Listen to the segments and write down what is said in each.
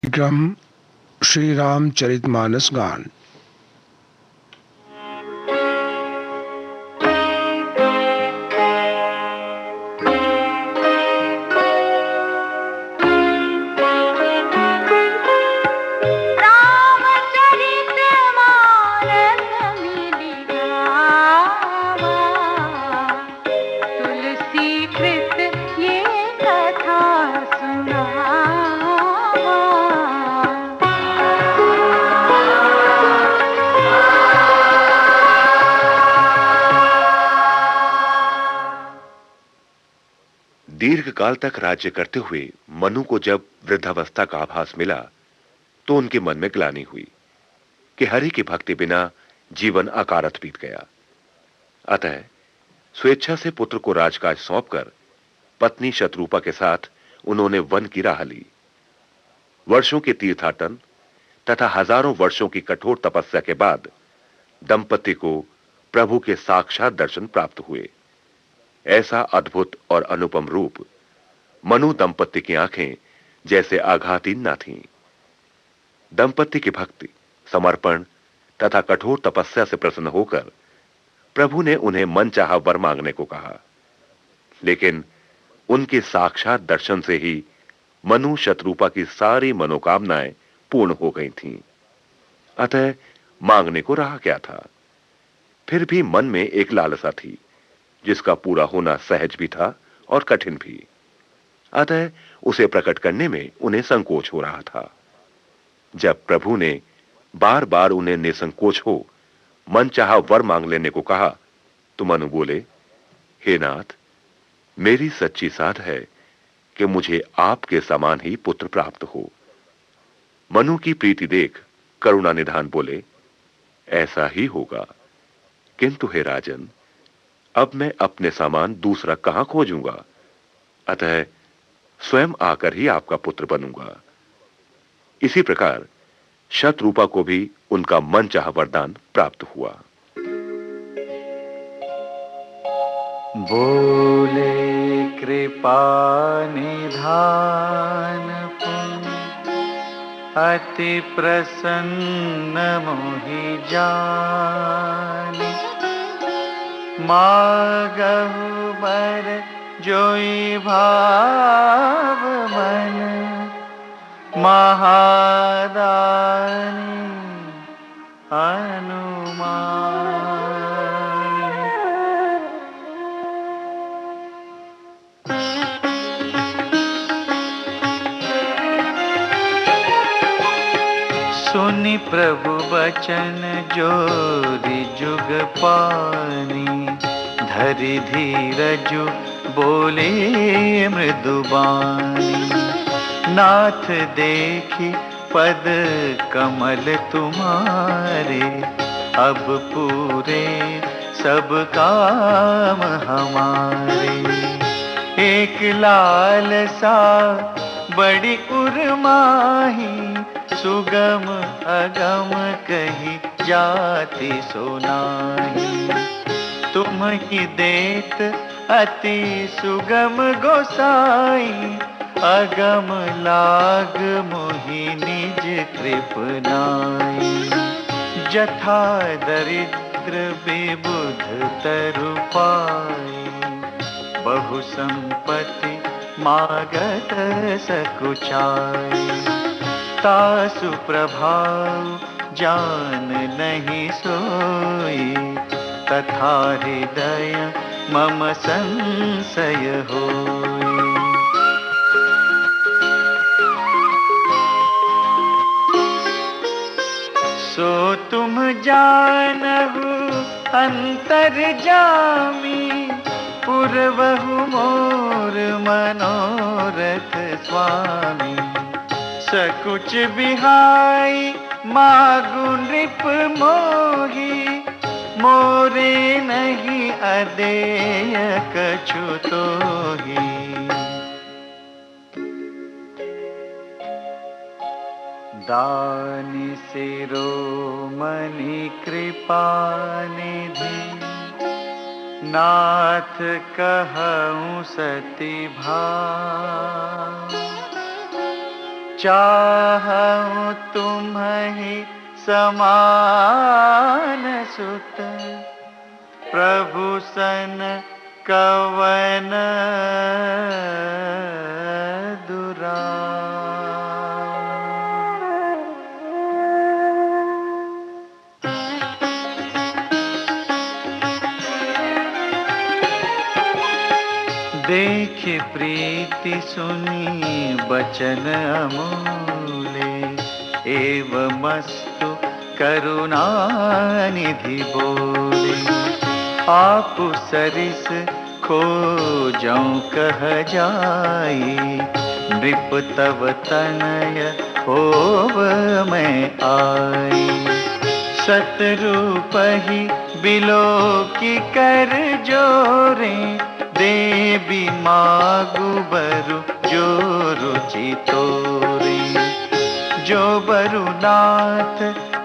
क्रम श्री रामचरितमानस गान। दीर्घ काल तक राज्य करते हुए मनु को जब वृद्धावस्था का आभास मिला तो उनके मन में ग्लानि हुई कि हरि की भक्ति बिना जीवन अकारथ बीत गया। अतः स्वेच्छा से पुत्र को राजकाज सौंपकर पत्नी शत्रुपा के साथ उन्होंने वन की राह ली। वर्षों के तीर्थाटन तथा हजारों वर्षों की कठोर तपस्या के बाद दंपति को प्रभु के साक्षात दर्शन प्राप्त हुए। ऐसा अद्भुत और अनुपम रूप मनु दंपति की आंखें जैसे आघातीन न थीं। दंपति की भक्ति, समर्पण तथा कठोर तपस्या से प्रसन्न होकर प्रभु ने उन्हें मनचाहा वर मांगने को कहा। लेकिन उनके साक्षात दर्शन से ही मनु शत्रुपा की सारी मनोकामनाएं पूर्ण हो गई थीं। अतः मांगने को रहा क्या था। फिर भी मन में एक लालसा थी जिसका पूरा होना सहज भी था और कठिन भी। अतः उसे प्रकट करने में उन्हें संकोच हो रहा था। जब प्रभु ने बार बार उन्हें निसंकोच हो मनचाहा वर मांग लेने को कहा तो मनु बोले, हे नाथ, मेरी सच्ची साध है कि मुझे आपके समान ही पुत्र प्राप्त हो। मनु की प्रीति देख करुणा निधान बोले, ऐसा ही होगा, किंतु हे राजन, अब मैं अपने समान दूसरा कहां खोजूंगा। अतः स्वयं आकर ही आपका पुत्र बनूंगा। इसी प्रकार शतरूपा को भी उनका मनचाहा वरदान प्राप्त हुआ। बोले कृपा निधान अति प्रसन्न मोहि जानि, मागहु बर जोई भाव मन, महादानी अनुमान। सुनि प्रभु बचन जोरि जुग पानी, धरि धीरजु बोले मृदुबानी। नाथ देखी पद कमल तुम्हारे, अब पूरे सब काम हमारे। एक लालसा बड़ी उर्माही, सुगम अगम कही जाति सुनाही। तुम ही देत अति सुगम गोसाई, अगम लाग मोहि निज कृपनाई। जथा दरिद्र विबुध तरु पाई, बहु संपत्ति मागत सकुचाई। तासु प्रभाव जान नहीं सोई, तथा हृदय मम संशय होई। सो तुम जानहु अंतर्जामी, पुरवहु मोर मनोरथ स्वामी। सकुच बिहाई मागु नृप मोही, मोरे नहीं अदेय कछु तोही। दानि शिरोमणि कृपा निधि, नाथ कहऊँ सति भाव। चाहूं तुम्हि समान सुत, प्रभु सन कवन देखि प्रीति सुनी बचन अमूले, एवमस्तु करुणानिधि बोले। आप सरिस खोजौं कह जाई, नृप तव तनय होव मैं आई। सतरूपहि बिलो की कर जोरे, देवी मागु बरु जो रुचि तोरी। जो बरुनाथ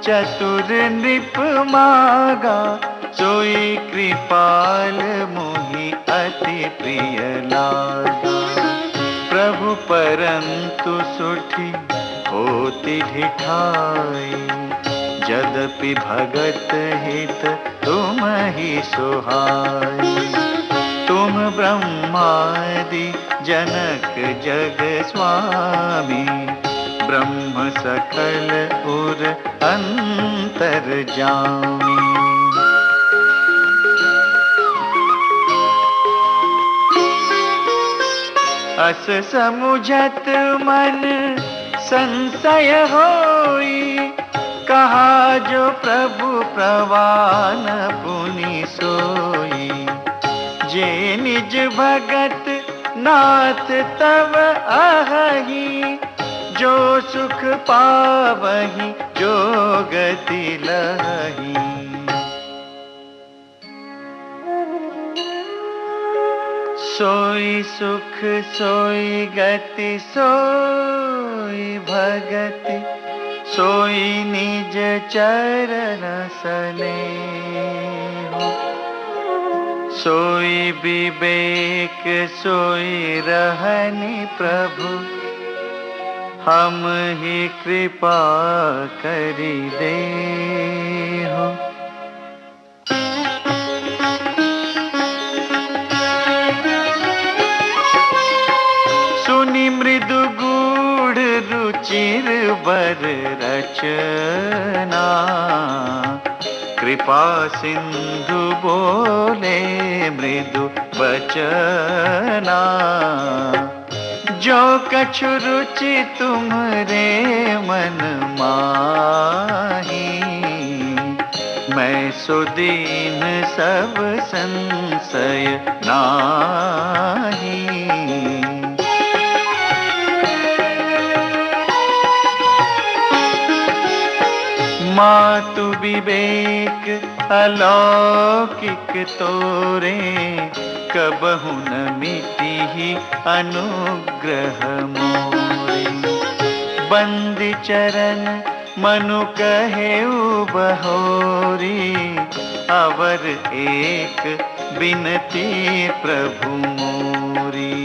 चतुर नृप मागा, सोई कृपाल मोहि अति प्रिय लागा। प्रभु परंतु सुठी होती ढिठाई, यद्यपि भगत हित तुम ही सुहाई। तुम ब्रह्मादि जनक जग स्वामी, ब्रह्म सकल उर अंतर्जामी। अस समुझत मन संशय होई, कहा जो प्रभु प्रवान पुनि सोई। जे निज भगत नाथ तव आहही, जो सुख पावही जो गति लही। सोई सुख सोई गति सोई भगति, सोई निज चरण सनेहु। सोई विवेक सोई रहनि प्रभु, हम ही कृपा करि देहु। सुनि मृदु गूढ़ रुचिर बर रचना, कृपा सिंधु बोले मृदु बचना। जो कछु रुचि तुम्हरे मन माही, मैं सुदीन सब संशय नाही। मातु विवेक अलौकिक तोरे, कबहु न मिटिहि अनुग्रह मोरे। बंदी चरण मनु कहेउ बहोरी, अवर एक बिनती प्रभु मोरी।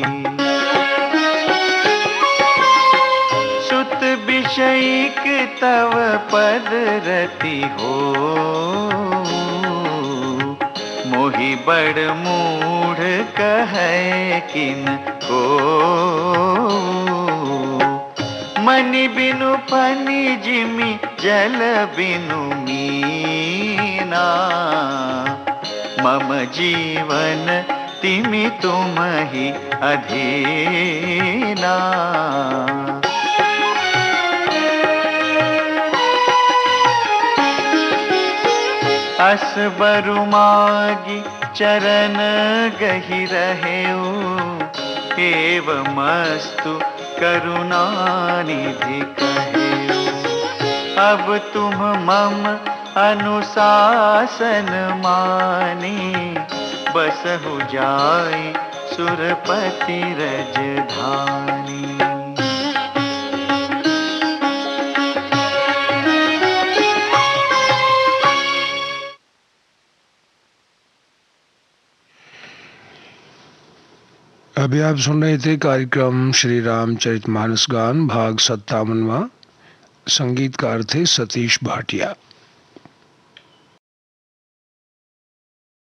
सुत विषयिक तव पद रति हो, मोहि बड़ मूढ़ कहे किन को। मनि बिनु फनि जिमि जल बिनु मीना, मम जीवन तिमि तुमहि अधीना। अस बरु मागी चरण गहि रहेऊ, एवमस्तु करुणानिधि कहेऊ। अब तुम मम अनुशासन मानी, बसहु जाई सुरपति रजधानी। अभी आप सुन रहे थे कार्यक्रम श्री रामचरितमानस गान भाग 57वां। संगीतकार थे सतीश भाटिया।